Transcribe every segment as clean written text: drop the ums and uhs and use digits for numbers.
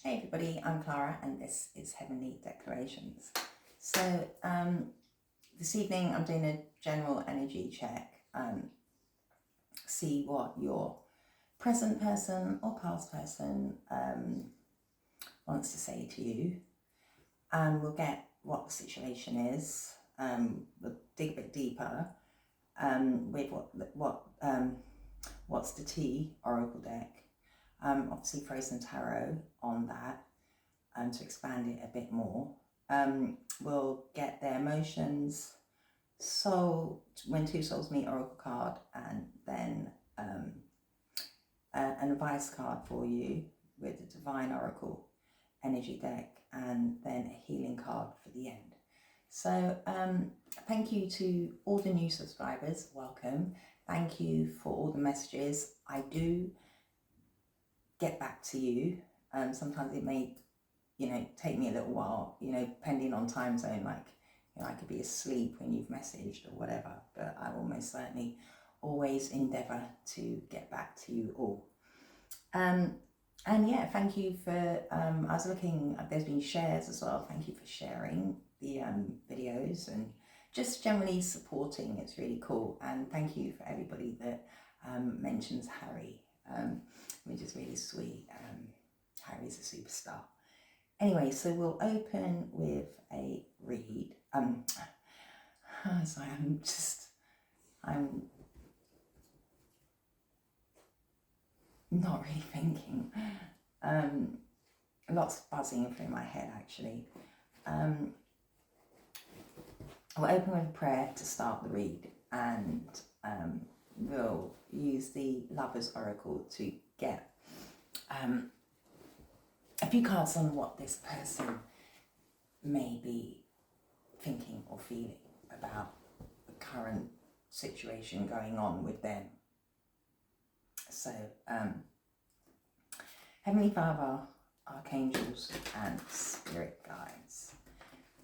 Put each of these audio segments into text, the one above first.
Hey everybody, I'm Clara and this is Heavenly Declarations. So this evening I'm doing a general energy check. See what your present person or past person wants to say to you. And we'll get what the situation is. We'll dig a bit deeper with what's the T Oracle deck. Obviously Frozen Tarot on that to expand it a bit more. We'll get their emotions, soul, when two souls meet Oracle card, and then an advice card for you with the Divine Oracle energy deck, and then a healing card for the end. So thank you to all the new subscribers, welcome. Thank you for all the messages. I do get back to you. Sometimes it may, take me a little while, depending on time zone, like, I could be asleep when you've messaged or whatever, but I will most certainly always endeavour to get back to you all. And yeah, thank you for, I was looking, there's been shares as well. Thank you for sharing the videos and just generally supporting. It's really cool. And thank you for everybody that mentions Harry, which is really sweet. Harry's a superstar. Anyway, so we'll open with a read. So I'm not really thinking. Lots buzzing through my head actually. We'll open with a prayer to start the read, and we'll use the Lover's Oracle to get a few cards on what this person may be thinking or feeling about the current situation going on with them. So, Heavenly Father, Archangels and Spirit Guides,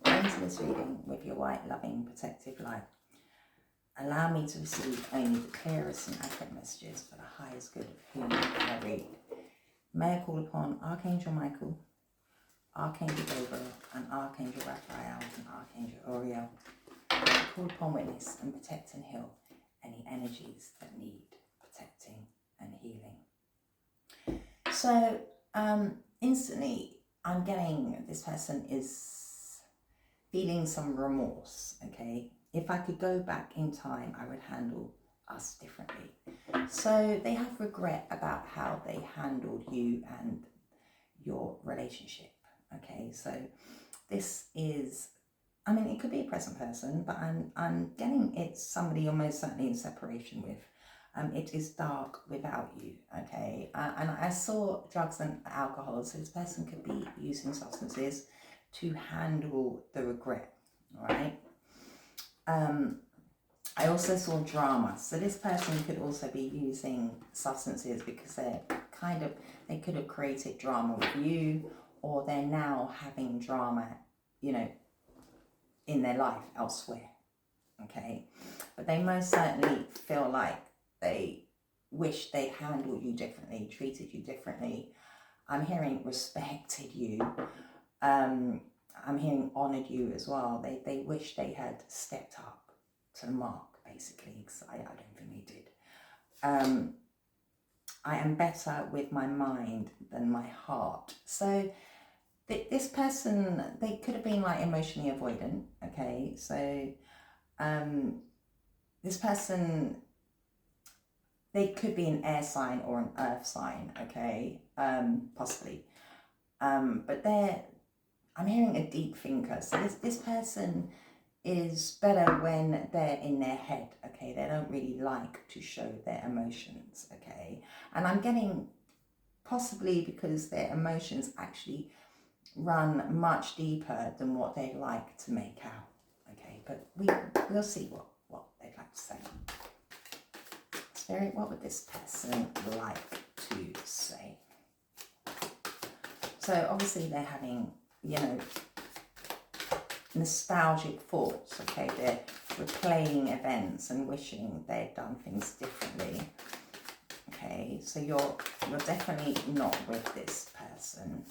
go into this reading with your white, loving, protective light. Allow me to receive only the clearest and accurate messages for the highest good of whom I read. May I call upon Archangel Michael, Archangel Gabriel, and Archangel Raphael, and Archangel Uriel to call upon, witness, and protect and heal any energies that need protecting and healing. So instantly I'm getting this person is feeling some remorse, okay? If I could go back in time, I would handle us differently. So they have regret about how they handled you and your relationship, okay? So this is, it could be a present person, but I'm getting it's somebody you're most certainly in separation with. It is dark without you, okay? And I saw drugs and alcohol, so this person could be using substances to handle the regret, all right? I also saw drama, so this person could also be using substances because they could have created drama with you, or they're now having drama, in their life elsewhere, okay? But they most certainly feel like they wish they handled you differently, treated you differently. I'm hearing respected you. I'm hearing honoured you as well. They wish they had stepped up to the mark, basically, because I don't think they did. I am better with my mind than my heart. So this person, they could have been like emotionally avoidant, okay? So this person, they could be an air sign or an earth sign, okay? Possibly. But I'm hearing a deep thinker. So this person is better when they're in their head, okay? They don't really like to show their emotions, okay? And I'm getting possibly because their emotions actually run much deeper than what they'd like to make out, okay? But we'll see what they'd like to say. Spirit, what would this person like to say? So obviously they're having, nostalgic thoughts, okay? They're replaying events and wishing they'd done things differently, okay? So you're definitely not with this person.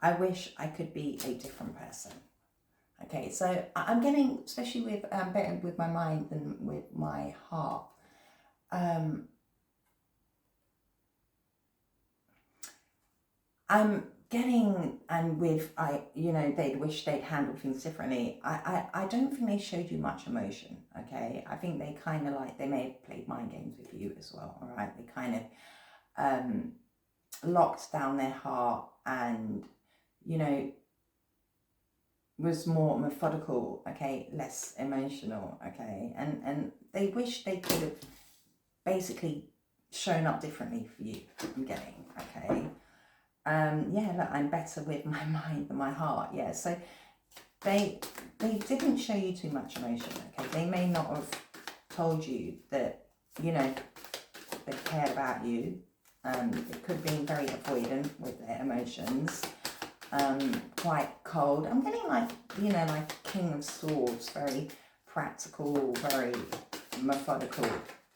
I wish I could be a different person. Okay, so I'm getting, especially with better with my mind than with my heart. I'm getting, and with they'd wish they'd handled things differently. I don't think they showed you much emotion. Okay, I think they kind of like, they may have played mind games with you as well. All right, they kind of locked down their heart and was more methodical, okay, less emotional, okay, and they wish they could have basically shown up differently for you. I'm getting, okay. Yeah, look, I'm better with my mind than my heart. Yeah, so they didn't show you too much emotion, okay. They may not have told you that they cared about you. It could have been very avoidant with their emotions. Quite cold. I'm getting like, like King of Swords, very practical, very methodical,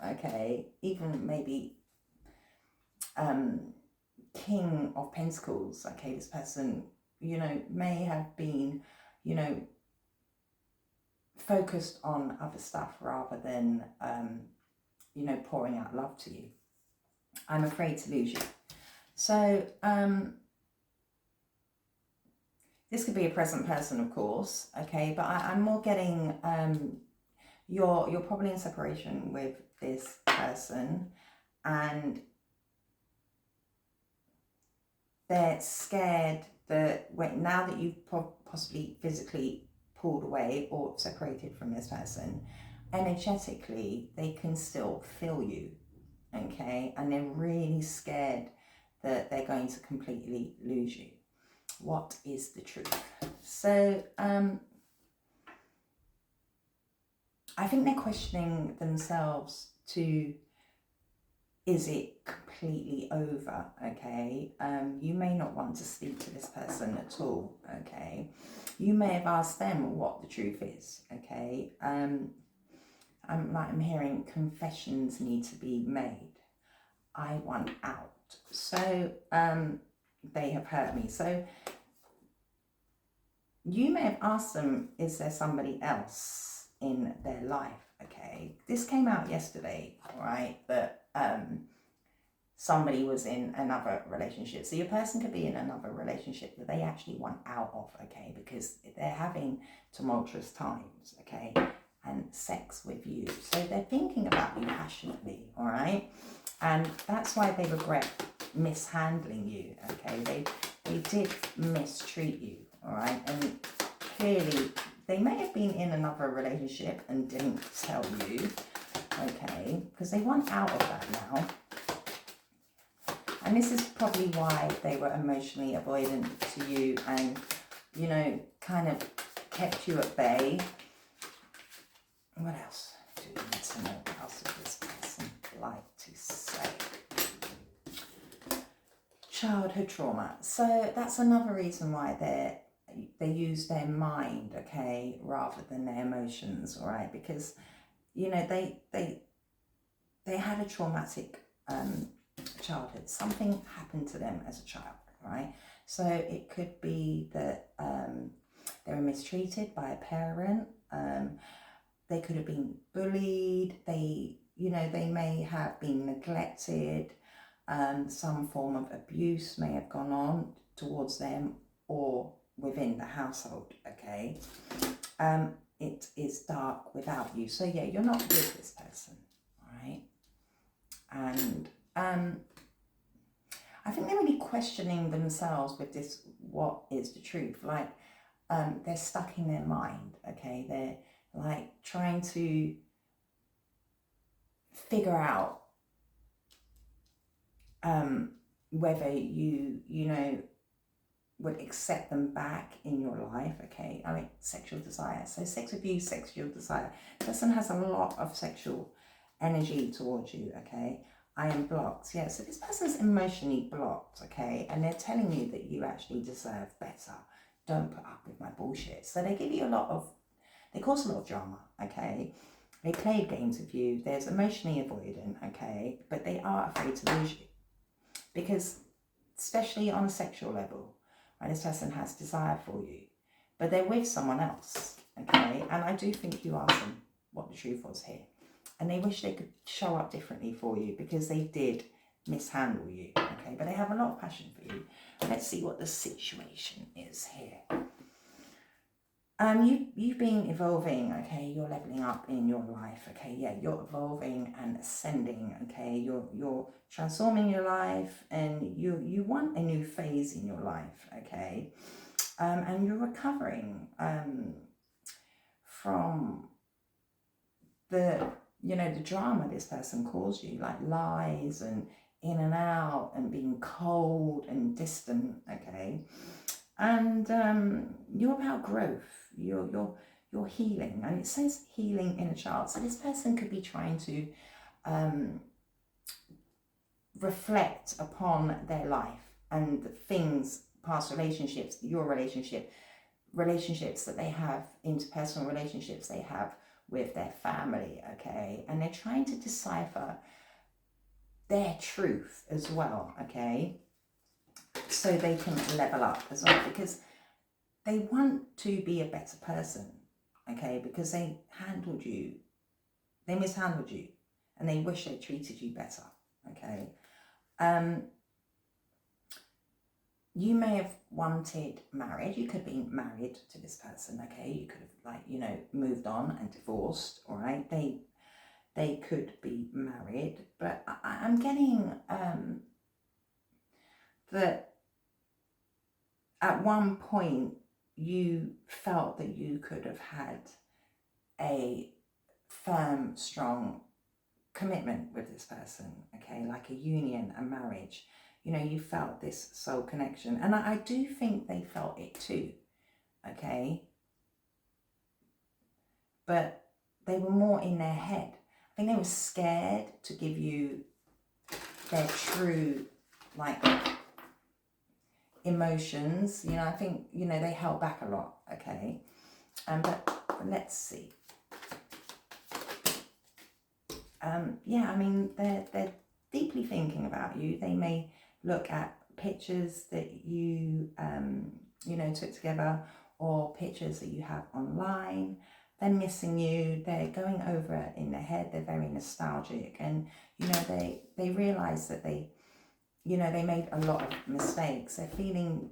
okay? Even maybe King of Pentacles, okay? This person, may have been, focused on other stuff rather than, pouring out love to you. I'm afraid to lose you. So, this could be a present person, of course, okay, but I'm more getting, you're probably in separation with this person, and they're scared that now that you've possibly physically pulled away or separated from this person, energetically, they can still feel you, okay, and they're really scared that they're going to completely lose you. What is the truth? So I think they're questioning themselves to, is it completely over, okay? You may not want to speak to this person at all, okay? You may have asked them what the truth is, okay? I'm hearing confessions need to be made. I want out. So they have hurt me. So you may have asked them, is there somebody else in their life, okay? This came out yesterday, all right, that somebody was in another relationship. So your person could be in another relationship that they actually want out of, okay, because they're having tumultuous times, okay, and sex with you. So they're thinking about you passionately, all right? And that's why they regret mishandling you, okay? They did mistreat you, all right? And clearly, they may have been in another relationship and didn't tell you, okay? Because they want out of that now. And this is probably why they were emotionally avoidant to you and, kind of kept you at bay. What else do we need to know? What else does this person like to say? Childhood trauma. So that's another reason why they use their mind, okay, rather than their emotions, all right? Because, they had a traumatic childhood. Something happened to them as a child, right? So it could be that they were mistreated by a parent. They could have been bullied. They may have been neglected. Some form of abuse may have gone on towards them or within the household, okay? It is dark without you. So yeah, you're not with this person, all right? And I think they're really questioning themselves with this, what is the truth? Like, they're stuck in their mind, okay? They're like trying to figure out whether you would accept them back in your life, okay? I like sexual desire. So sex abuse, sexual desire. Person has a lot of sexual energy towards you, okay? I am blocked. Yeah, so this person's emotionally blocked, okay? And they're telling you that you actually deserve better. Don't put up with my bullshit. So they give you they cause a lot of drama, okay? They played games with you. There's emotionally avoidant, okay? But they are afraid to lose you. Because, especially on a sexual level, right? This person has desire for you, but they're with someone else, okay? And I do think you asked them what the truth was here. And they wish they could show up differently for you because they did mishandle you, okay? But they have a lot of passion for you. Let's see what the situation is here. You've been evolving, okay? You're leveling up in your life, okay? Yeah, you're evolving and ascending, okay? You're transforming your life, and you want a new phase in your life, okay? And you're recovering from the drama this person caused you, like lies and in and out and being cold and distant, okay? And you're about growth. You're healing, and it says healing in a child. So this person could be trying to reflect upon their life and the things, past relationships, your relationships that they have, interpersonal relationships they have with their family, okay? And they're trying to decipher their truth as well, okay? So they can level up as well, because they want to be a better person, okay? Because they mishandled you, and they wish they treated you better, okay? You may have wanted marriage. You could be married to this person, okay? You could have, moved on and divorced, all right? They could be married, but I'm getting that at one point you felt that you could have had a firm, strong commitment with this person, okay? Like a union, a marriage. You felt this soul connection. And I do think they felt it too, okay? But they were more in their head. I think they were scared to give you their true, emotions. I think, they held back a lot, okay? But let's see. They're deeply thinking about you. They may look at pictures that you, took together, or pictures that you have online. They're missing you. They're going over it in their head. They're very nostalgic, and they realize that they made a lot of mistakes. They're feeling,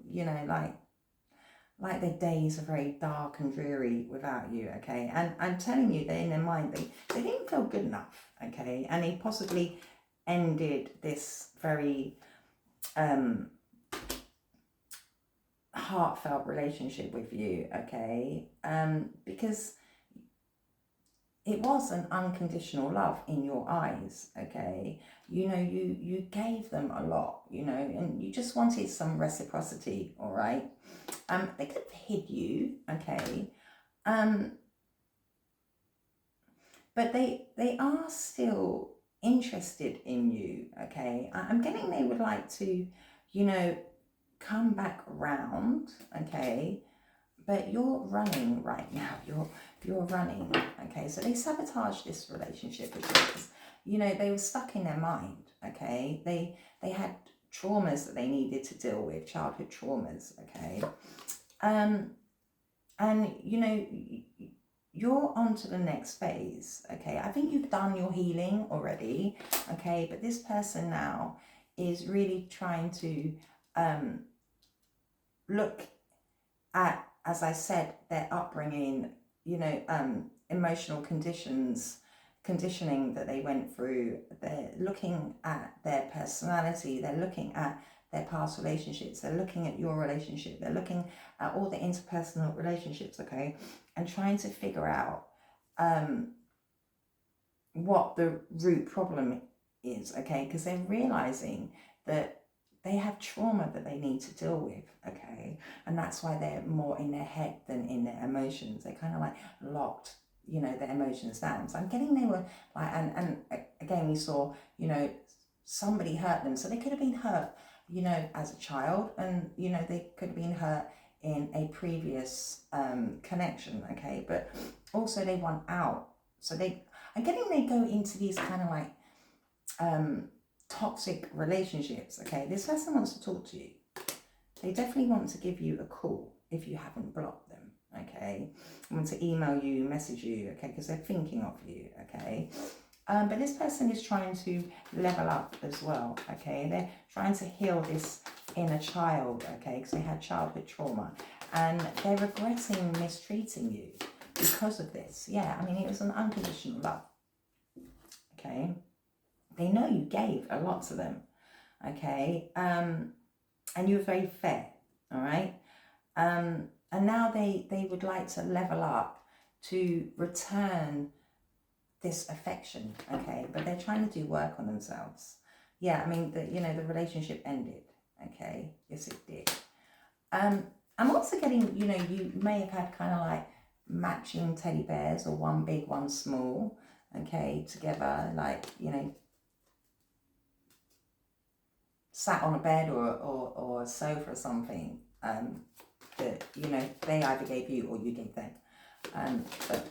like their days are very dark and dreary without you, okay? And I'm telling you, they're in their mind, they didn't feel good enough, okay? And they possibly ended this very heartfelt relationship with you, okay? Because it was an unconditional love in your eyes, okay? You gave them a lot, and you just wanted some reciprocity, all right? They could have hid you, okay? But they are still interested in you, okay? I'm getting they would like to, come back around, okay? But you're running right now. You're running, okay? So they sabotaged this relationship because, they were stuck in their mind, okay? They had traumas that they needed to deal with, childhood traumas, okay? And, you're on to the next phase, okay? I think you've done your healing already, okay? But this person now is really trying to look at, as I said, their upbringing, emotional conditioning that they went through. They're looking at their personality. They're looking at their past relationships. They're looking at your relationship. They're looking at all the interpersonal relationships, okay? And trying to figure out what the root problem is, okay? Because they're realizing that they have trauma that they need to deal with, okay? And that's why they're more in their head than in their emotions. They kind of locked, their emotions down. So I'm getting they were and again, we saw, somebody hurt them. So they could have been hurt, as a child, and, they could have been hurt in a previous connection, okay? But also they want out. So I'm getting they go into these kind of toxic relationships, okay? This person wants to talk to you, They definitely want to give you a call if you haven't blocked them, okay? They want to email you, message you, okay, because they're thinking of you, okay? But this person is trying to level up as well, okay? They're trying to heal this inner child, okay, because they had childhood trauma. And they're regretting mistreating you because of this. Yeah, I mean, it was an unconditional love, okay? They know you gave a lot to them, okay? And you were very fair, all right? And now they would like to level up to return this affection, okay? But they're trying to do work on themselves. Yeah, I mean, the relationship ended, okay? Yes, it did. I'm also getting, you may have had kind of like matching teddy bears, or one big, one small, okay, together, like, sat on a bed or a sofa or something, that, they either gave you or you gave them. But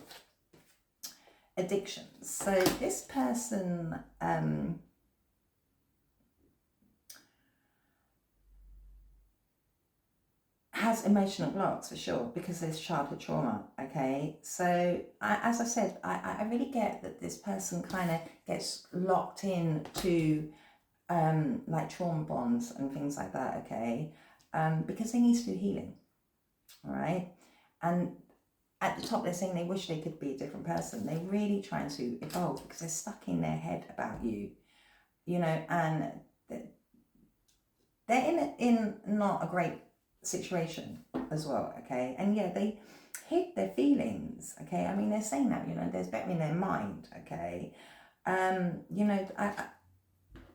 addictions. So this person, has emotional blocks for sure, because there's childhood trauma, okay? So as I said, I really get that this person kind of gets locked into like trauma bonds and things like that, okay? Because they need to do healing, all right? And at the top, they're saying they wish they could be a different person. They're really trying to evolve because they're stuck in their head about you, and they're in not a great situation as well, okay? And yeah, they hid their feelings, okay? I mean, they're saying that, there's better in their mind, okay?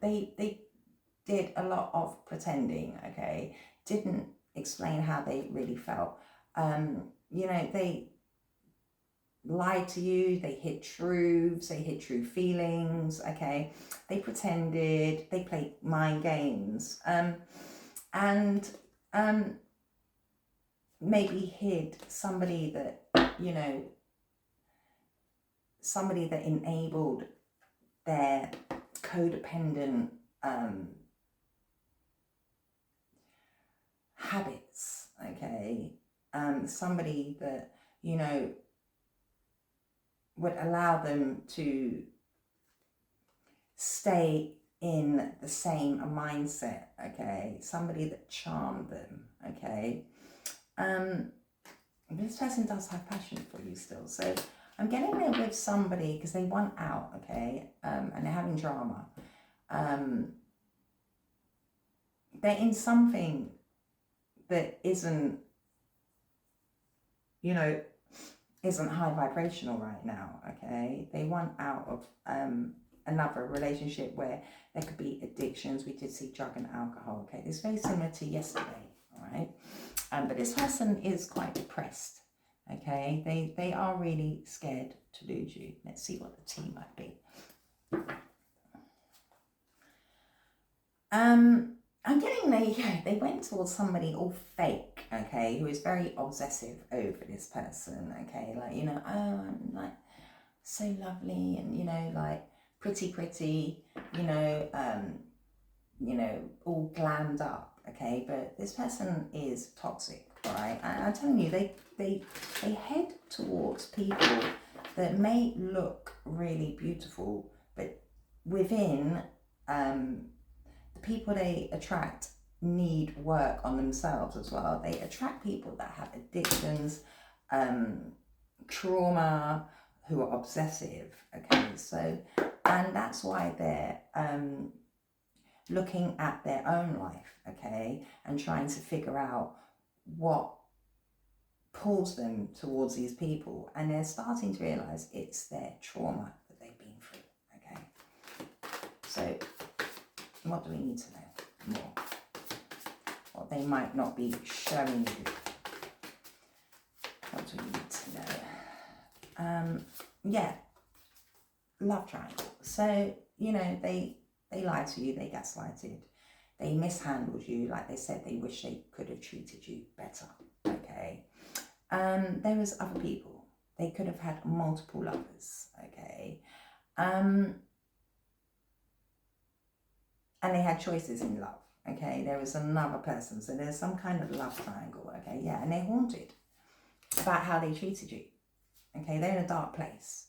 They did a lot of pretending, okay? Didn't explain how they really felt. They lied to you, they hid truths, they hid true feelings, okay? They pretended, they played mind games, and maybe hid somebody that, somebody that enabled their codependent habits, okay? Somebody that, would allow them to stay in the same mindset, okay? Somebody that charmed them, okay? This person does have passion for you still. So I'm getting there with somebody because they want out, okay? And they're having drama. They're in something that isn't, isn't high vibrational right now, okay? They want out of another relationship where there could be addictions. We did see drug and alcohol, okay? It's very similar to yesterday, all right? But this person is quite depressed, okay? They are really scared to lose you. Let's see what the T might be. I'm getting they went towards somebody all fake, okay, who is very obsessive over this person, okay, like, oh, I'm like so lovely and, like pretty, all glammed up, okay, but this person is toxic, all right? I'm telling you, they head towards people that may look really beautiful, but within, the people they attract need work on themselves as well. They attract people that have addictions, trauma, who are obsessive, okay? So, and that's why they're looking at their own life, okay, and trying to figure out what pulls them towards these people, and they're starting to realize it's their trauma that they've been through, okay? So what do we need to know more? What they might not be showing you. What do we need to know? Yeah, love triangle. So, they lied to you, they gaslighted, they mishandled you. Like they said, they wish they could have treated you better, okay? There was other people. They could have had multiple lovers, okay? And they had choices in love, Okay, there is another person. So there's some kind of love triangle. Okay, yeah, and they're haunted about how they treated you. Okay, they're in a dark place.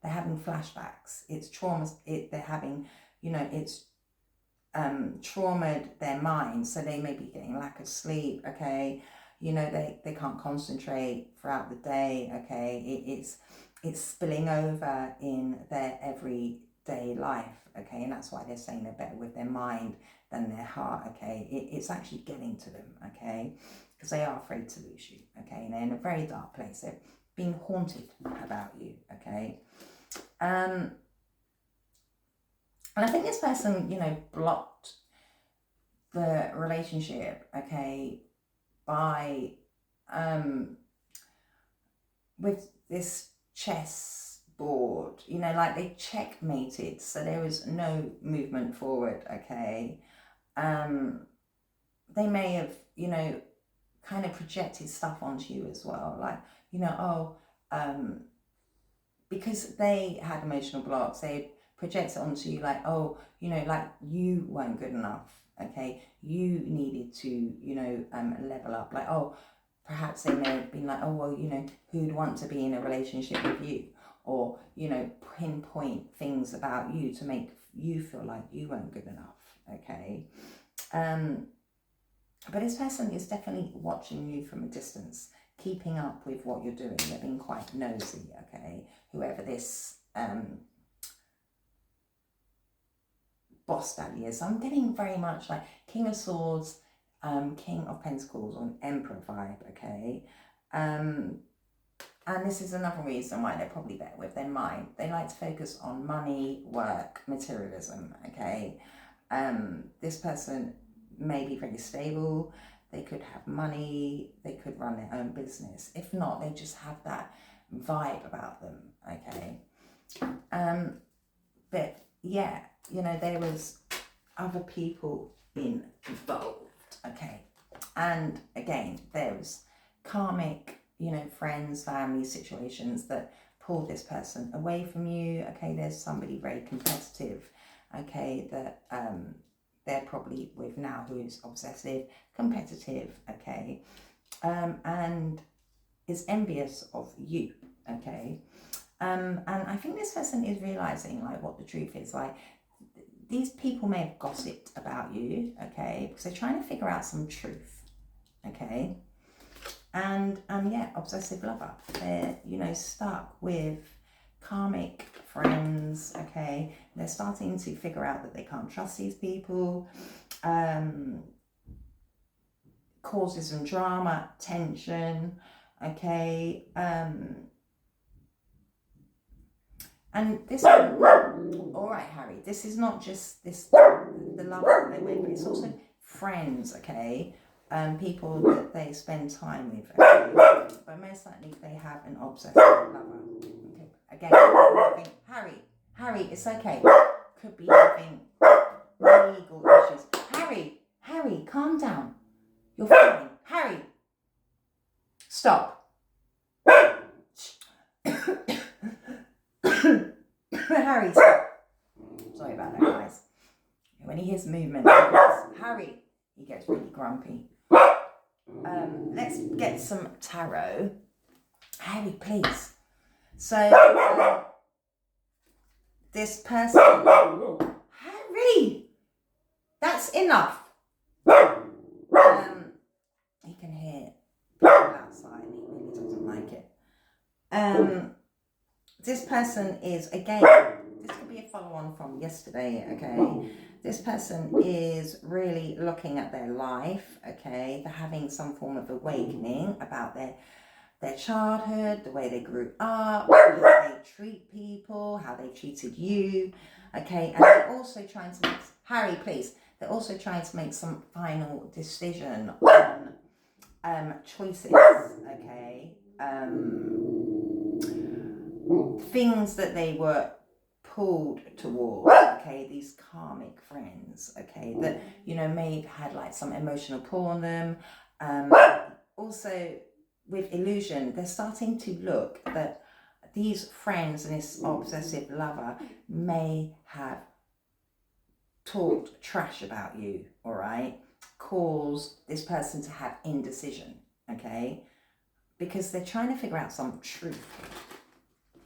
They're having flashbacks. It's trauma. They're having, it's traumatized their mind. So they may be getting lack of sleep. Okay, they can't concentrate throughout the day. Okay, it's spilling over in their everyday life. Okay, and that's why they're saying they're better with their mind than their heart. Okay, it's actually getting to them. Okay, because they are afraid to lose you. Okay, and they're in a very dark place. They're being haunted about you. Okay, and I think this person, blocked the relationship. Okay, by with this chess board, like they checkmated, so there was no movement forward. Okay, they may have, kind of projected stuff onto you as well, like, because they had emotional blocks, they projected onto you like, like you weren't good enough. Okay, you needed to, level up. Like, perhaps they may have been like, who'd want to be in a relationship with you? Or, pinpoint things about you to make you feel like you weren't good enough. Okay. But this person is definitely watching you from a distance, keeping up with what you're doing. They're being quite nosy. Okay. Whoever this boss daddy is. I'm getting very much like King of Swords, King of Pentacles, or an Emperor vibe. Okay. And this is another reason why they're probably better with their mind. They like to focus on money, work, materialism. Okay. This person may be very stable. They could have money. They could run their own business. If not, they just have that vibe about them. Okay. But yeah, there was other people involved. Okay. And again, there's karmic, friends, family situations that pull this person away from you. Okay. There's somebody very competitive. Okay. That, they're probably with now, who is obsessive, competitive. Okay. And is envious of you. Okay. And I think this person is realizing like what the truth is. Like, these people may have gossiped about you, okay, because they're trying to figure out some truth. Okay. And yeah, obsessive lover. They're, stuck with karmic friends. Okay. They're starting to figure out that they can't trust these people. Causes some drama, tension. Okay. And this, all right, Harry, this is not just the love that they went with, it's also friends, okay? People that they spend time with, okay? But most likely they have an obsessive lover. Okay. Again, having, Harry, it's okay. Could be having legal issues. Harry, calm down. You're fine. Harry, stop. Harry, stop. Sorry about that, guys. When he hears movement, Harry, he gets really grumpy. Let's get some tarot. Harry, please. So, this person, Harry, that's enough. He can hear people outside and he really doesn't like it. This person is, again, this could be a follow-on from yesterday, okay? This person is really looking at their life, okay? They're having some form of awakening about their childhood, the way they grew up, how they treat people, how they treated you, okay? And they're also trying to make, Harry, please, they're also trying to make some final decision on choices, okay? Things that they were pulled towards, okay, these karmic friends, okay, that, may have had like some emotional pull on them. Also, with illusion, they're starting to look that these friends and this obsessive lover may have talked trash about you, all right, caused this person to have indecision, okay, because they're trying to figure out some truth here.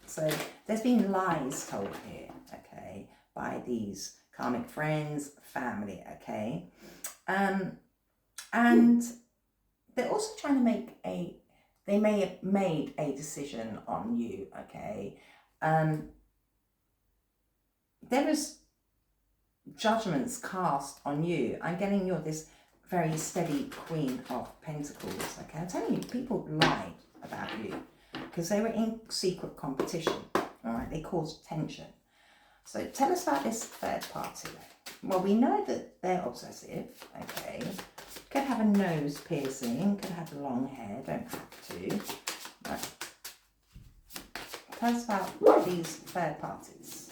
So there's been lies told here, okay, by these karmic friends, family, okay, and they're also trying to make they may have made a decision on you, okay. There is judgments cast on you. I'm getting you're this very steady Queen of Pentacles, okay. I'm telling you, people lied about you because they were in secret competition, all right. They caused tension. So tell us about this third party. Well, we know that they're obsessive, okay. Could have a nose piercing, could have long hair, don't have to. But tell us about these third parties.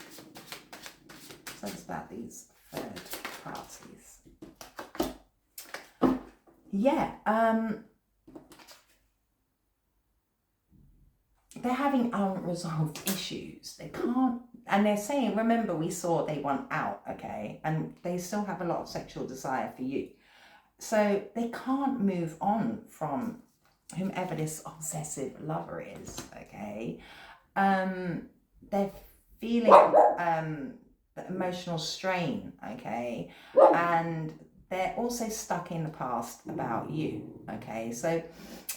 Tell us about these third parties. Yeah, they're having unresolved issues. They can't, and they're saying, remember we saw they want out, okay, and they still have a lot of sexual desire for you. So they can't move on from whomever this obsessive lover is, okay. They're feeling the emotional strain, okay, and they're also stuck in the past about you, okay. So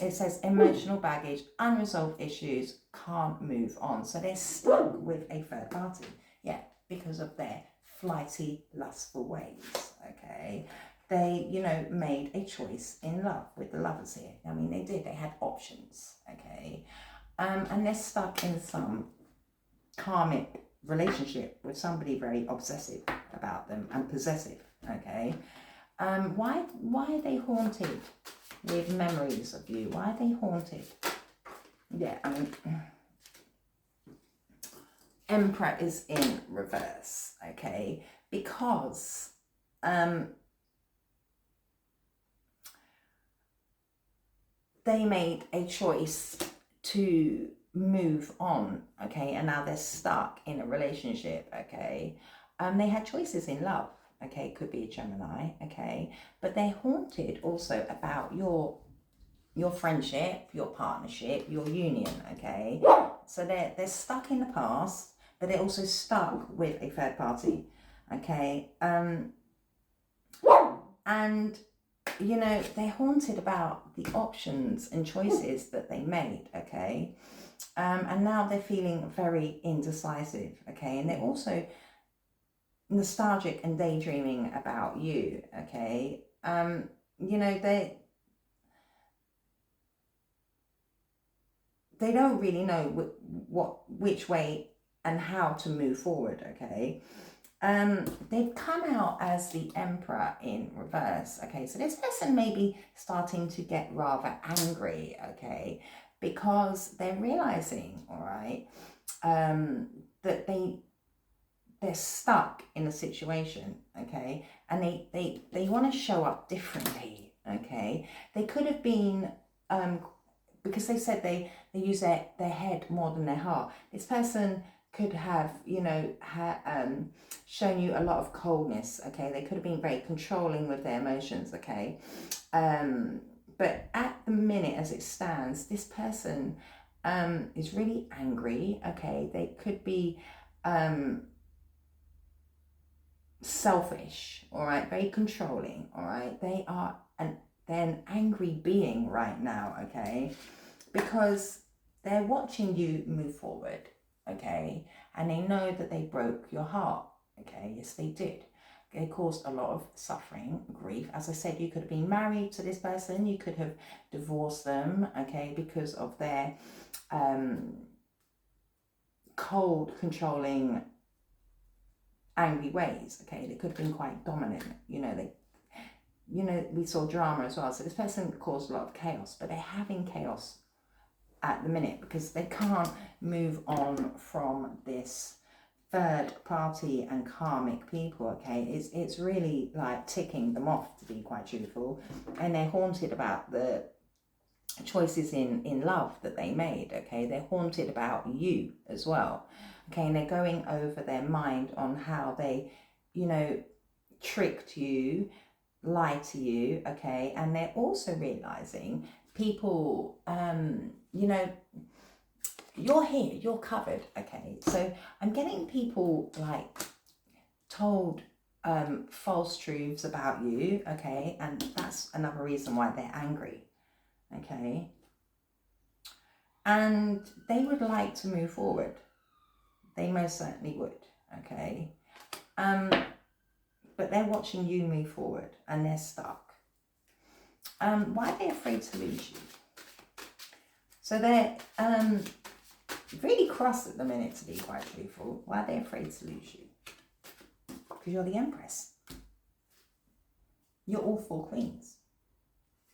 it says emotional baggage, unresolved issues, can't move on. So they're stuck with a third party, yeah, because of their flighty, lustful ways, okay. They, you know, made a choice in love with the lovers here. I mean, they did. They had options, okay? And they're stuck in some karmic relationship with somebody very obsessive about them and possessive, okay? Why are they haunted with memories of you? Why are they haunted? Yeah, I mean, Emperor is in reverse, okay? Because they made a choice to move on, okay, and now they're stuck in a relationship, okay. They had choices in love, okay, could be a Gemini, okay, but they're haunted also about your friendship, your partnership, your union, okay. So they're stuck in the past, but they're also stuck with a third party, okay. And you know, they're haunted about the options and choices that they made, okay. And now they're feeling very indecisive, okay. And they're also nostalgic and daydreaming about you, okay. You know, they don't really know which way and how to move forward, okay. They've come out as the Emperor in reverse, okay. So this person may be starting to get rather angry, okay, because they're realizing, all right, that they're stuck in a situation, okay, and they want to show up differently, okay. They could have been because they said they use their head more than their heart. This person could have, you know, shown you a lot of coldness, okay. They could have been very controlling with their emotions, okay. But at the minute as it stands, this person is really angry, okay. They could be selfish, all right, very controlling, all right. They're an angry being right now, okay, because they're watching you move forward, okay, and they know that they broke your heart, okay. Yes, they did. They caused a lot of suffering, grief. As I said, you could have been married to this person, you could have divorced them, okay, because of their cold, controlling, angry ways, okay. They could have been quite dominant, you know, we saw drama as well. So this person caused a lot of chaos, but they're having chaos at the minute because they can't move on from this third party and karmic people, okay. It's really like ticking them off, to be quite truthful, and they're haunted about the choices in love that they made, okay. They're haunted about you as well, okay, and they're going over their mind on how they, you know, tricked you, lied to you, okay? And they're also realizing people, you know, you're here, you're covered, okay? So I'm getting people like told false truths about you, okay? And that's another reason why they're angry, okay? And they would like to move forward. They most certainly would, okay? But they're watching you move forward and they're stuck. Why are they afraid to lose you? So they're really cross at the minute, to be quite truthful. Why are they afraid to lose you? Because you're the Empress. You're all 4 queens.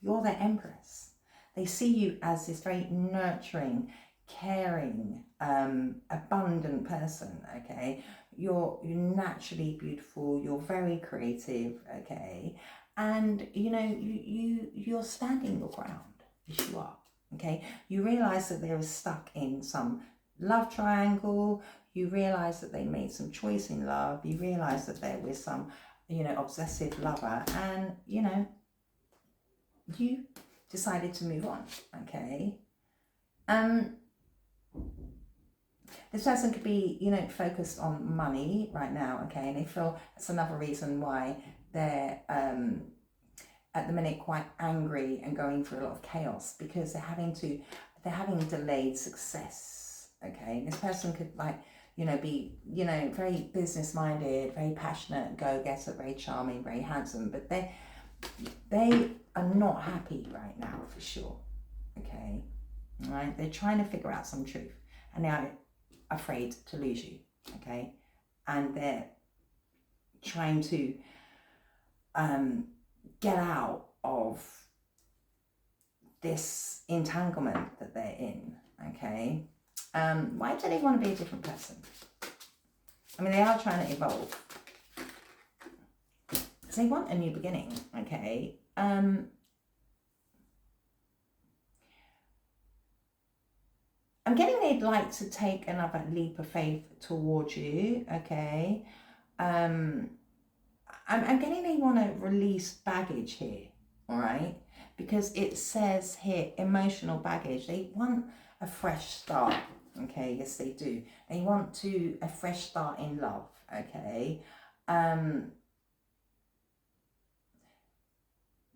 You're the Empress. They see you as this very nurturing, caring, abundant person, okay? You're naturally beautiful. You're very creative, okay? And, you know, you're standing your ground. Yes, you are, okay? You realise that they were stuck in some love triangle. You realise that they made some choice in love. You realise that there was some, you know, obsessive lover. And, you know, you decided to move on, okay? This person could be, you know, focused on money right now, okay? And they feel that's another reason why they're at the minute quite angry and going through a lot of chaos, because they're having delayed success, okay? And this person could, like, you know, be, you know, very business minded, very passionate, go-getter, very charming, very handsome, but they are not happy right now, for sure, okay? All right, they're trying to figure out some truth and they're afraid to lose you, okay? And they're trying to get out of this entanglement that they're in, okay? Why do they want to be a different person? I mean, they are trying to evolve. Because they want a new beginning, okay? I'm getting they'd like to take another leap of faith towards you, okay? I'm getting they want to release baggage here, all right? Because it says here, emotional baggage. They want a fresh start, okay? Yes, they do. They want a fresh start in love, okay?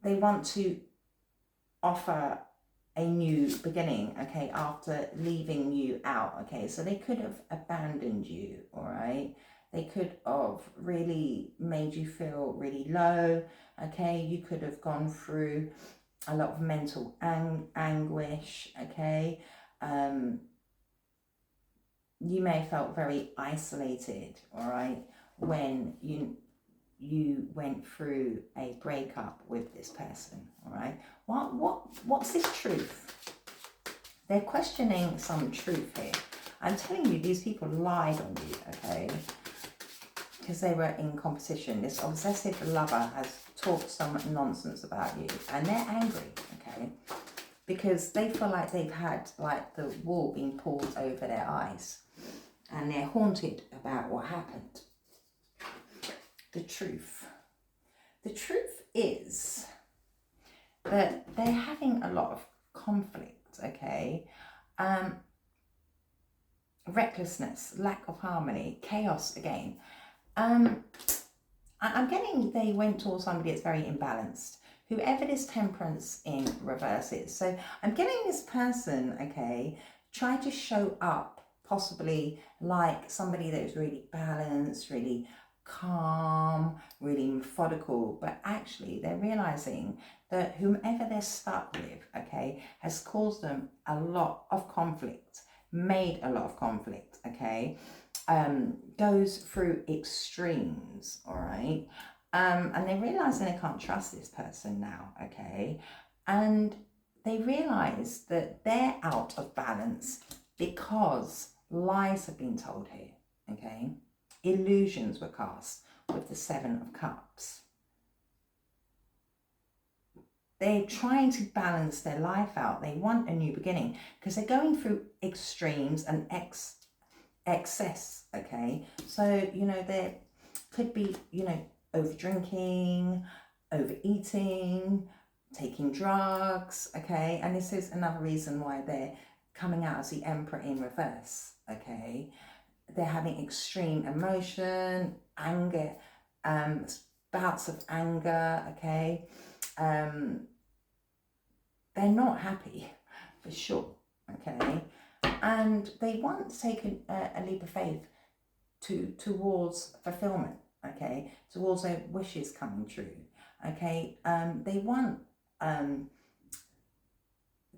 They want to offer a new beginning, okay, after leaving you out, okay? So they could have abandoned you, all right? They could have really made you feel really low, okay? You could have gone through a lot of mental anguish, okay? You may have felt very isolated, all right, when you went through a breakup with this person, all right? What's this truth? They're questioning some truth here. I'm telling you, these people lied on you, okay? Because they were in competition. This obsessive lover has talked some nonsense about you and they're angry, okay? Because they feel like they've had like the wool being pulled over their eyes and they're haunted about what happened. The truth is that they're having a lot of conflict, okay? Recklessness, lack of harmony, chaos again. I'm getting they went towards somebody that's very imbalanced, whoever this temperance in reverse is. So I'm getting this person, okay, try to show up possibly like somebody that is really balanced, really calm, really methodical, but actually they're realizing that whomever they're stuck with, okay, has caused them a lot of conflict, made a lot of conflict, okay, goes through extremes, all right, and they're realizing they can't trust this person now, okay, and they realize that they're out of balance because lies have been told here, okay. Illusions were cast with the 7 of Cups. They're trying to balance their life out. They want a new beginning because they're going through extremes and excess, okay? So, you know, there could be, you know, over drinking, overeating, taking drugs, okay? And this is another reason why they're coming out as the Emperor in reverse, okay? They're having extreme emotion, anger, bouts of anger, okay? They're not happy, for sure, okay? And they want to take a leap of faith towards fulfillment, okay? Towards their wishes coming true, okay? They want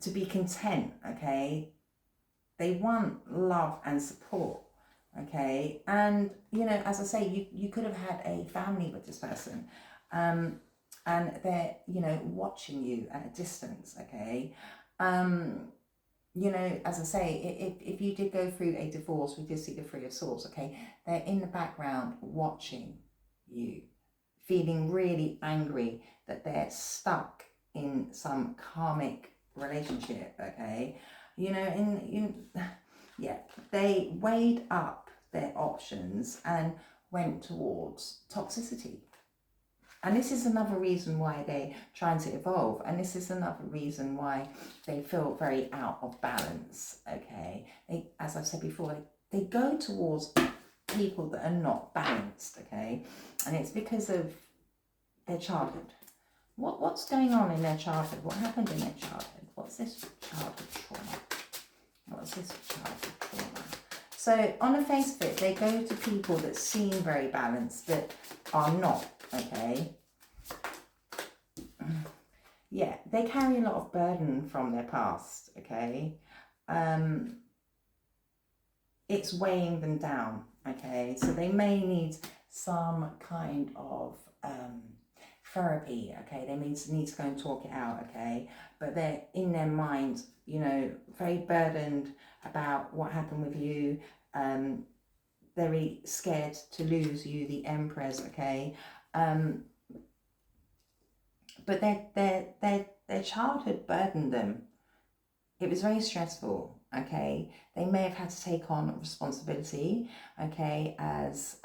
to be content, okay? They want love and support, okay? And, you know, as I say, you could have had a family with this person, and they're, you know, watching you at a distance, okay? You know, as I say, if you did go through a divorce, we did see the Three of Swords, okay? They're in the background watching you, feeling really angry that they're stuck in some karmic relationship, okay? You know, yeah, they weighed up their options and went towards toxicity. And this is another reason why they're trying to evolve. And this is another reason why they feel very out of balance, okay? They, as I've said before, they go towards people that are not balanced, okay? And it's because of their childhood. What's going on in their childhood? What happened in their childhood? What's this childhood trauma? What's this childhood trauma? So on the face of it, they go to people that seem very balanced but are not, okay? Yeah, they carry a lot of burden from their past, okay? It's weighing them down, okay? So they may need some kind of therapy, okay? They need to go and talk it out, okay? But they're in their mind, you know, very burdened about what happened with you, very scared to lose you, the Empress, okay? But their childhood burdened them. It was very stressful, okay? They may have had to take on responsibility, okay, as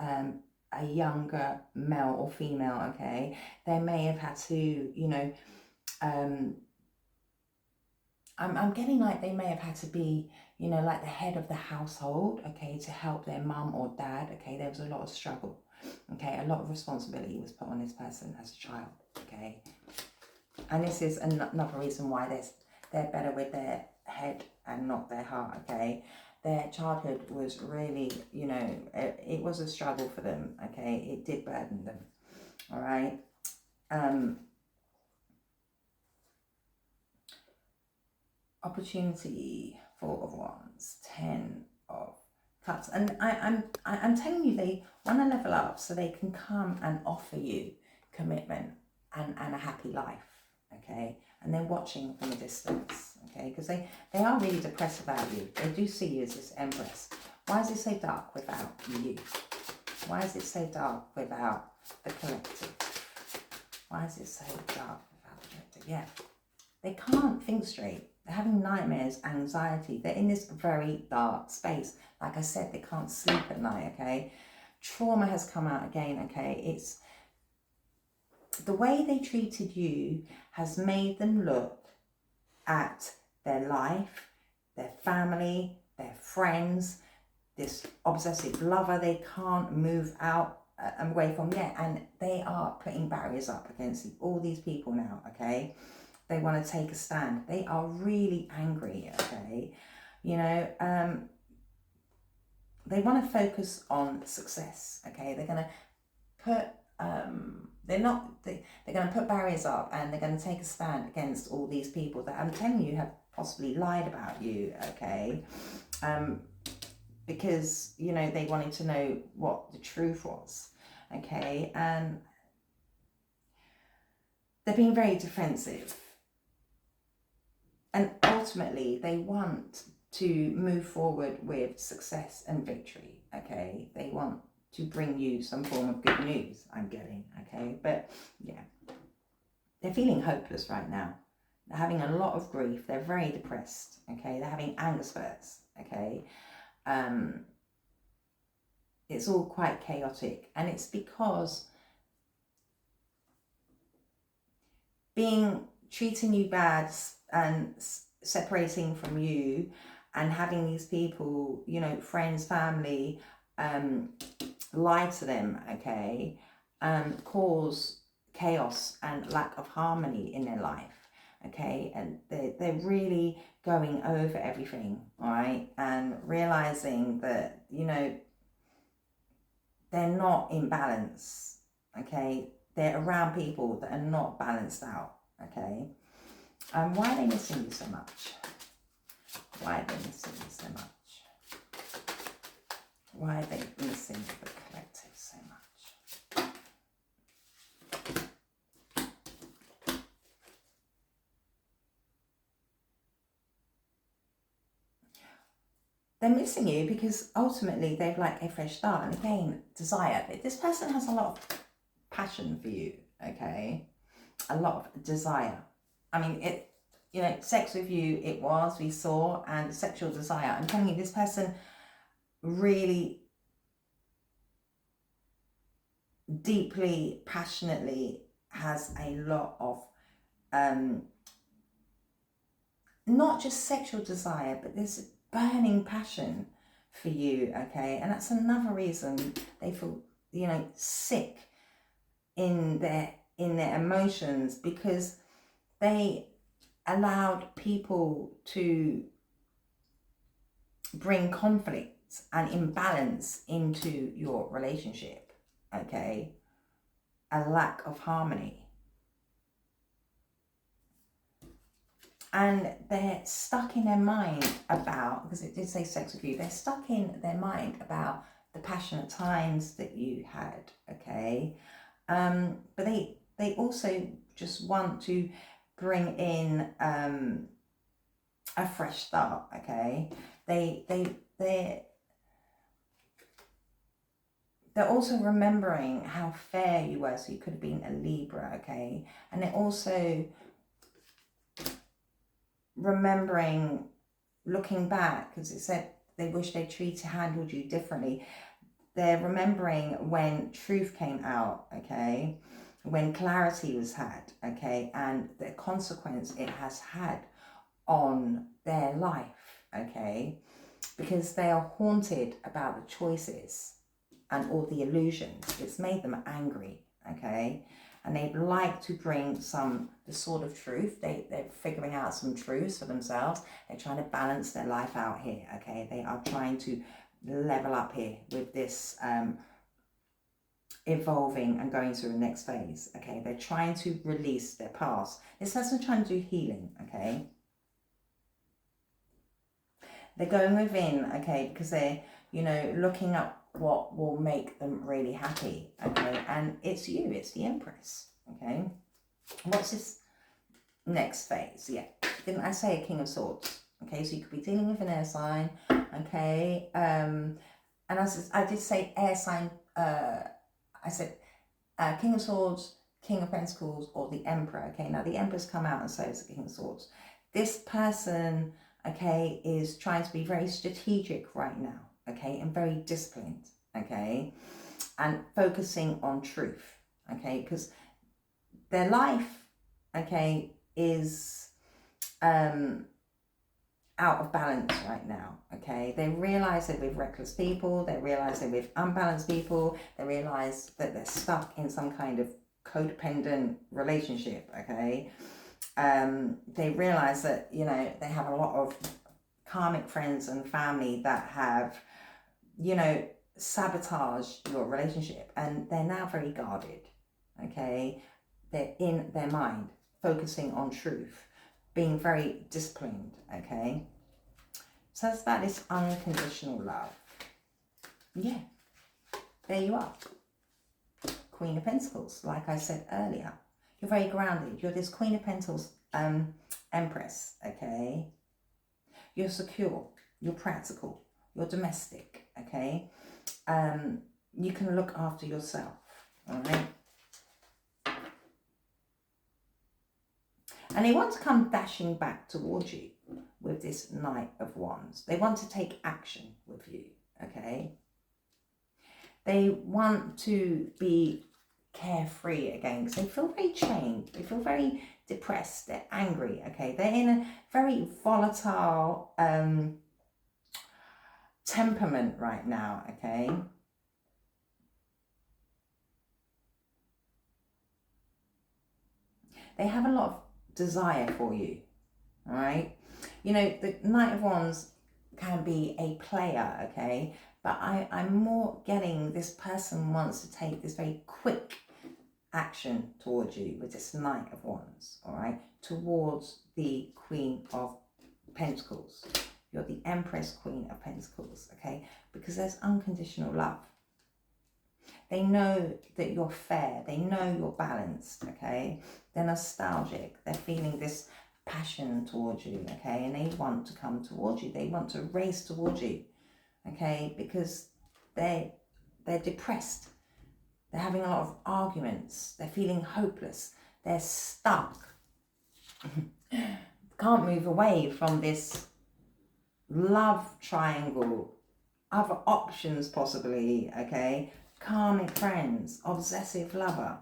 a younger male or female, okay? They may have had to, you know, I'm getting like they may have had to be, you know, like the head of the household, okay, to help their mum or dad, okay? There was a lot of struggle, okay? A lot of responsibility was put on this person as a child, okay? And this is another reason why they're better with their head and not their heart, okay? Their childhood was really, you know, it was a struggle for them, okay? It did burden them, all right? Opportunity, Four of Wands, Ten of Cups. And I'm telling you, they want to level up so they can come and offer you commitment and a happy life, okay? And they're watching from a distance, okay? Because they are really depressed about you. They do see you as this Empress. Why is it so dark without you? Why is it so dark without the collective? Why is it so dark without the collective? Yeah, they can't think straight. They're having nightmares, anxiety. They're in this very dark space. Like I said, they can't sleep at night, okay? Trauma has come out again, okay? It's the way they treated you has made them look at their life, their family, their friends, this obsessive lover they can't move out and away from yet. And they are putting barriers up against all these people now, okay? They want to take a stand. They are really angry, okay? You know, they want to focus on success, okay? They're going to put, they're going to put barriers up and they're going to take a stand against all these people that I'm telling you have possibly lied about you, okay? Because, you know, they wanted to know what the truth was, okay? And they're being very defensive. And ultimately, they want to move forward with success and victory, okay? They want to bring you some form of good news, I'm getting, okay? But, yeah, they're feeling hopeless right now. They're having a lot of grief. They're very depressed, okay? They're having anger spurts, okay? It's all quite chaotic. And it's because treating you bad and separating from you, and having these people, you know, friends, family, lie to them, okay, cause chaos and lack of harmony in their life, okay, and they're really going over everything, all right, and realizing that, you know, they're not in balance, okay, they're around people that are not balanced out, okay. Why are they missing you so much? Why are they missing you so much? Why are they missing the collective so much? They're missing you because ultimately they've like a fresh start, and again, desire. This person has a lot of passion for you, okay? A lot of desire. I mean, it, you know, sex with you, we saw, and sexual desire. I'm telling you, this person really deeply, passionately has a lot of, not just sexual desire, but this burning passion for you, okay? And that's another reason they feel, you know, sick in their emotions, because they allowed people to bring conflict and imbalance into your relationship, okay? A lack of harmony. And they're stuck in their mind about, because it did say sex with you, they're stuck in their mind about the passionate times that you had, okay? But they also just want to bring in a fresh start, okay? They're also remembering how fair you were, so you could have been a Libra, okay? And they're also remembering, looking back, because it said they wish they handled you differently. They're remembering when truth came out, okay? When clarity was had, okay? And the consequence it has had on their life, okay? Because they are haunted about the choices and all the illusions. It's made them angry, okay? And they'd like to bring the sort of truth. They're figuring out some truths for themselves. They're trying to balance their life out here, okay? They are trying to level up here with this evolving and going through the next phase, okay? They're trying to release their past. This person's trying to do healing, okay? They're going within, okay, because they're, you know, looking up what will make them really happy, okay? And it's you, it's the Empress, okay? What's this next phase? Yeah, didn't I say a King of Swords? Okay, so you could be dealing with an air sign, okay? And I did say air sign, I said King of Swords, King of Pentacles, or the Emperor, okay? Now the Emperor's come out and says the King of Swords. This person, okay, is trying to be very strategic right now, okay, and very disciplined, okay, and focusing on truth, okay, because their life, okay, is out of balance right now, okay. They realize they're with reckless people, they realize they're with unbalanced people, they realize that they're stuck in some kind of codependent relationship, okay. They realize that, you know, they have a lot of karmic friends and family that have, you know, sabotaged your relationship, and they're now very guarded, okay. They're in their mind, focusing on truth, being very disciplined, okay. So that's about this unconditional love. Yeah, there you are. Queen of Pentacles, like I said earlier. You're very grounded. You're this Queen of Pentacles Empress, okay? You're secure. You're practical. You're domestic, okay? You can look after yourself, all right? And they want to come dashing back towards you with this Knight of Wands. They want to take action with you, okay? They want to be carefree again because they feel very chained. They feel very depressed, they're angry, okay? They're in a very volatile temperament right now, okay? They have a lot of desire for you, all right? You know, the Knight of Wands can be a player, okay? But I'm more getting this person wants to take this very quick action towards you with this Knight of Wands, all right? Towards the Queen of Pentacles. You're the Empress, Queen of Pentacles, okay? Because there's unconditional love. They know that you're fair. They know you're balanced, okay? They're nostalgic. They're feeling this passion towards you, okay? And they want to come towards you. They want to race towards you, okay? Because they're depressed. They're having a lot of arguments. They're feeling hopeless. They're stuck. Can't move away from this love triangle. Other options possibly, okay? Karmic friends, obsessive lover.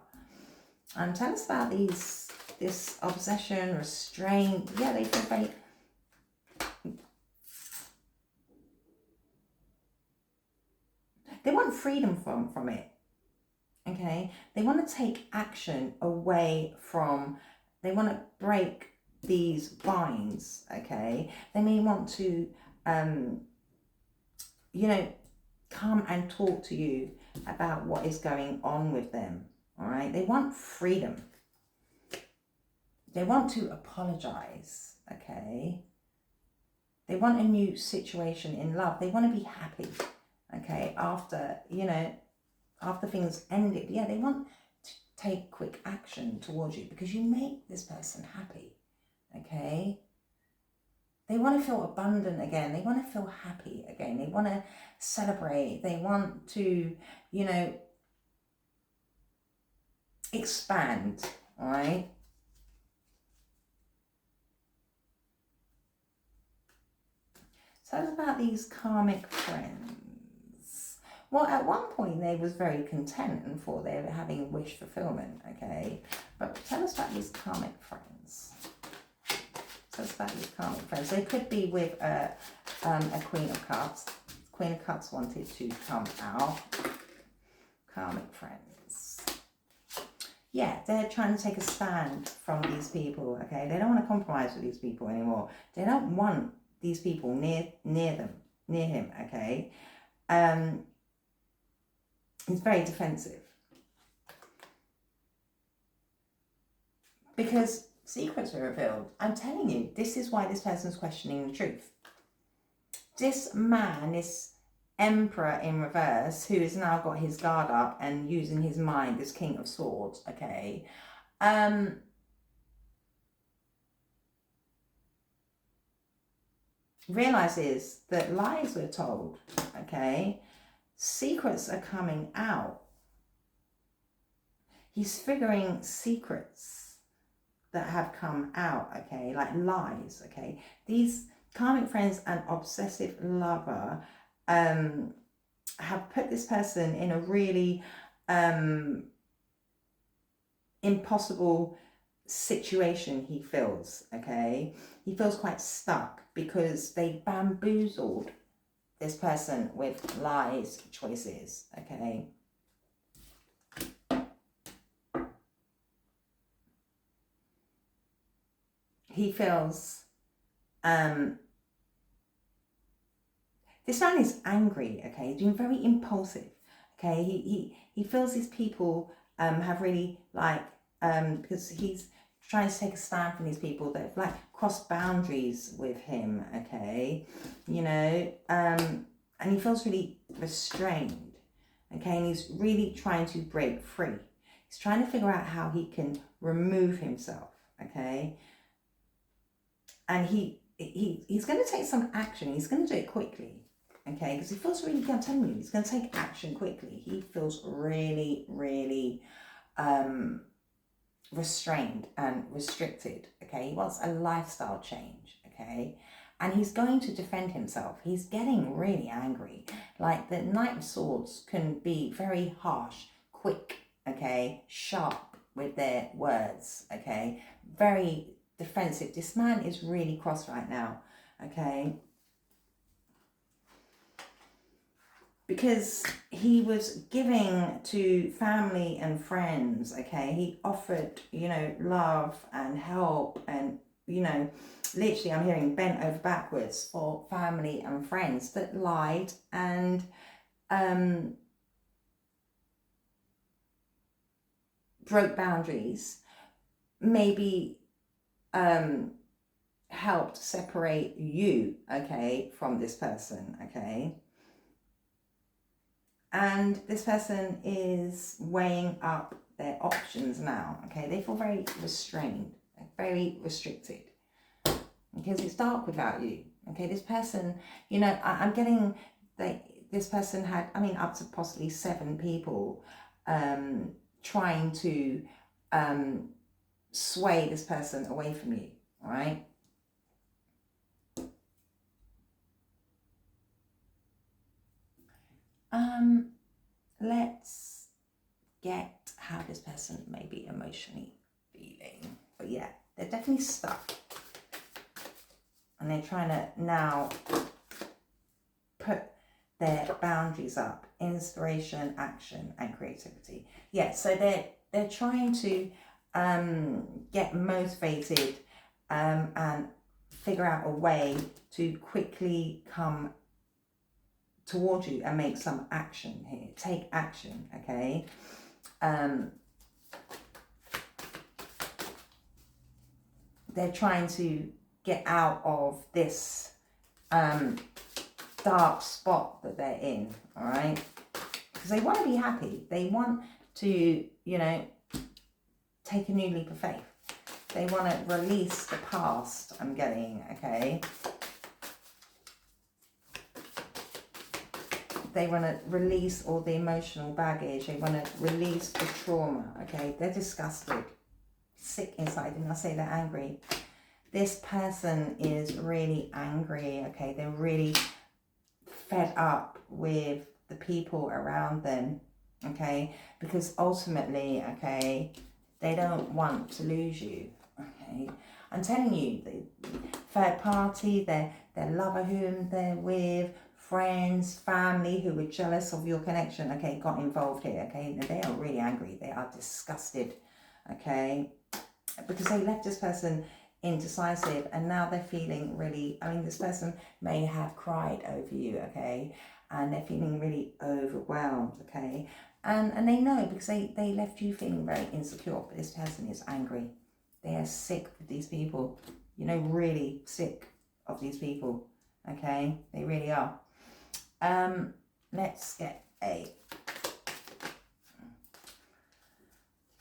And tell us about this obsession, restraint. Yeah, they feel very... They want freedom from it, okay? They want to take action away from... They want to break these binds, okay? They may want to, you know, come and talk to you about what is going on with them, all right? They want freedom. They want to apologize, okay? They want a new situation in love. They want to be happy, okay? After, you know, after things ended. Yeah, they want to take quick action towards you because you make this person happy, okay? They want to feel abundant again. They want to feel happy again. They want to celebrate. They want to, you know, expand, all right? Tell us about these karmic friends. Well, at one point they was very content and thought they were having wish fulfillment, okay? But tell us about these karmic friends. Tell us about these karmic friends. They could be with a Queen of Cups. Queen of Cups wanted to come out. Karmic friends. Yeah, they're trying to take a stand from these people, okay? They don't want to compromise with these people anymore. They don't want these people near him, okay? He's very defensive. Because secrets are revealed. I'm telling you, this is why this person's questioning the truth. This man, this Emperor in reverse, who has now got his guard up and using his mind, this King of Swords, okay? Realizes that lies were told, okay? Secrets are coming out. He's figuring secrets that have come out, okay? Like lies, okay? These karmic friends and obsessive lover have put this person in a really impossible situation, he feels, okay? He feels quite stuck because they bamboozled this person with lies, choices, okay? He feels, this man is angry, okay? He's being very impulsive, okay? He feels these people have really like, because he's trying to take a stand from these people that have like crossed boundaries with him, okay? You know, and he feels really restrained, okay? And he's really trying to break free. He's trying to figure out how he can remove himself, okay? And he's going to take some action. He's going to do it quickly, okay? Because he feels really, I'm telling you, he's going to take action quickly. He feels really, really restrained and restricted, okay? He wants a lifestyle change, okay? And he's going to defend himself. He's getting really angry. Like the Knight of Swords can be very harsh, quick, okay? Sharp with their words, okay? Very defensive. This man is really cross right now, okay? Because he was giving to family and friends, okay? He offered, you know, love and help and, you know, literally I'm hearing bent over backwards for family and friends that lied and broke boundaries, maybe helped separate you, okay, from this person, okay? And this person is weighing up their options now, okay? They feel very restrained, very restricted, because it's dark without you, okay? This person, you know, I'm getting that this person had, I mean, up to possibly 7 people trying to sway this person away from you, all right? Let's get how this person may be emotionally feeling. But yeah, they're definitely stuck. And they're trying to now put their boundaries up. Inspiration, action, and creativity. Yeah, so they're trying to get motivated and figure out a way to quickly come towards you and make some action here. Take action, okay? They're trying to get out of this dark spot that they're in, all right? Because they want to be happy. They want to, you know, take a new leap of faith. They want to release the past, I'm getting, okay? They want to release all the emotional baggage. They want to release the trauma, okay? They're disgusted, sick inside. And I say they're angry. This person is really angry, okay? They're really fed up with the people around them, okay? Because ultimately, okay, they don't want to lose you, okay? I'm telling you, the third party, their lover whom they're with, friends, family who were jealous of your connection, okay, got involved here, okay? And they are really angry. They are disgusted, okay? Because they left this person indecisive and now they're feeling really, I mean, this person may have cried over you, okay? And they're feeling really overwhelmed, okay? And they know because they left you feeling very insecure, but this person is angry. They are sick of these people, you know, really sick of these people, okay? They really are. Let's get a...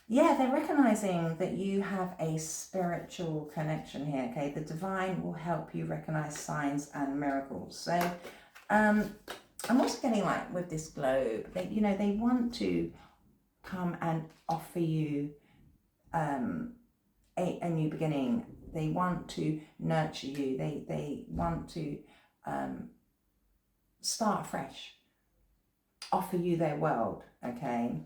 Yeah, they're recognizing that you have a spiritual connection here, okay? The divine will help you recognize signs and miracles. So, I'm also getting like with this globe, they, you know, they want to come and offer you a new beginning. They want to nurture you. They want to start fresh, offer you their world, okay?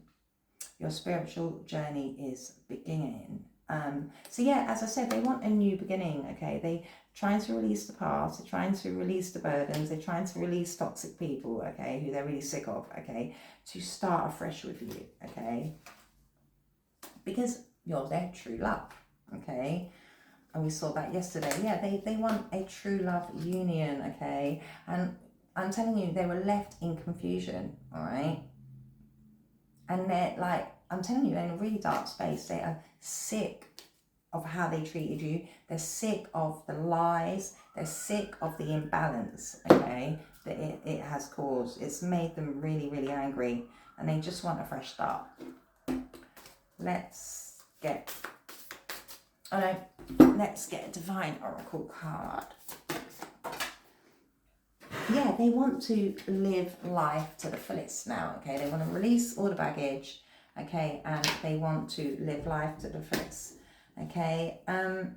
Your spiritual journey is beginning. So yeah, as I said, they want a new beginning, okay? They're trying to release the past, they're trying to release the burdens, they're trying to release toxic people, okay, who they're really sick of, okay, to start afresh with you, okay? Because you're their true love, okay? And we saw that yesterday. Yeah, they want a true love union, okay? And I'm telling you, they were left in confusion, all right? And they're like, I'm telling you, they're in a really dark space. They are sick of how they treated you. They're sick of the lies. They're sick of the imbalance, okay, that it has caused. It's made them really, really angry. And they just want a fresh start. Let's get a Divine Oracle card. Yeah, they want to live life to the fullest now, okay? They want to release all the baggage, okay? And they want to live life to the fullest, okay? And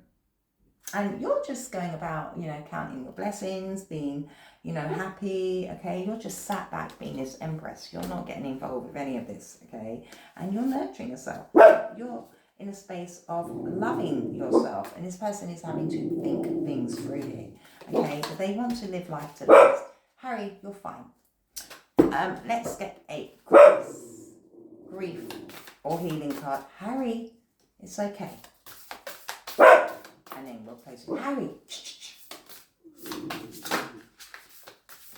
you're just going about, you know, counting your blessings, being, you know, happy, okay? You're just sat back being this empress. You're not getting involved with any of this, okay? And you're nurturing yourself. You're in a space of loving yourself, and this person is having to think things through here, okay? But they want to live life to the fullest. Harry, you're fine. Let's get a grief or healing card. Harry, it's okay. And then we'll close it. Harry,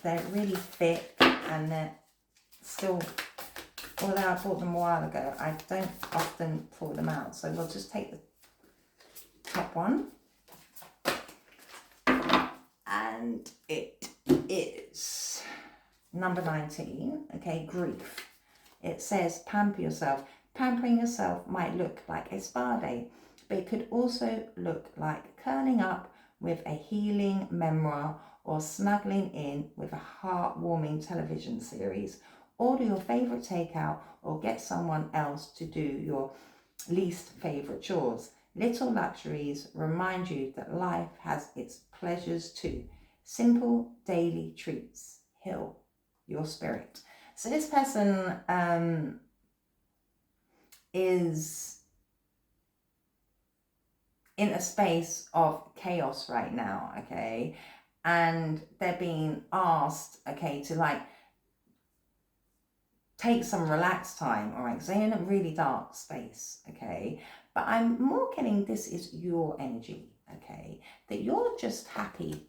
they're really thick and they're still, although I bought them a while ago, I don't often pull them out. So we'll just take the top one. And it is number 19, okay, grief. It says pamper yourself. Pampering yourself might look like a spa day, but it could also look like curling up with a healing memoir or snuggling in with a heartwarming television series. Order your favourite takeout or get someone else to do your least favourite chores. Little luxuries remind you that life has its pleasures too. Simple daily treats heal your spirit. So this person is in a space of chaos right now, okay? And they're being asked, okay, to like take some relaxed time, all right? Because they're in a really dark space, okay? But I'm more getting this is your energy, okay? That you're just happy,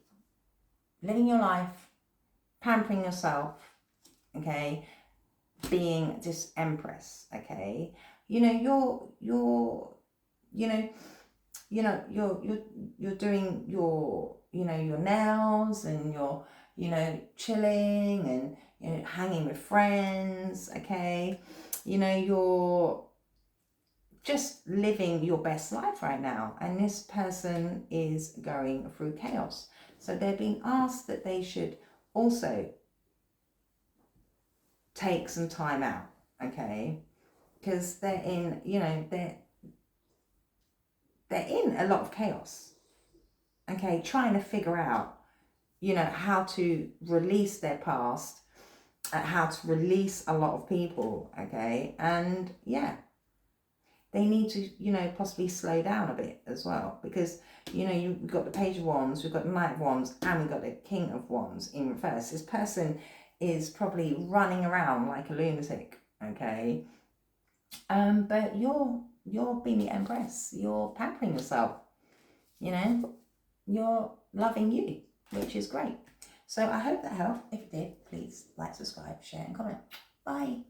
living your life, pampering yourself, okay? Being this empress, okay? You know, you're doing your, your nails, and you're, chilling, and, hanging with friends, okay? You're just living your best life right now. And this person is going through chaos. So they're being asked that they should also take some time out, okay? Because they're in, they're in a lot of chaos, okay? Trying to figure out, how to release their past, how to release a lot of people, okay? And yeah, they need to, possibly slow down a bit as well, because, you've got the Page of Wands, we've got the Knight of Wands, and we've got the King of Wands in reverse. This person is probably running around like a lunatic, okay? But you're being the empress. You're pampering yourself, you're loving you, which is great. So I hope that helped. If it did, please like, subscribe, share, and comment. Bye.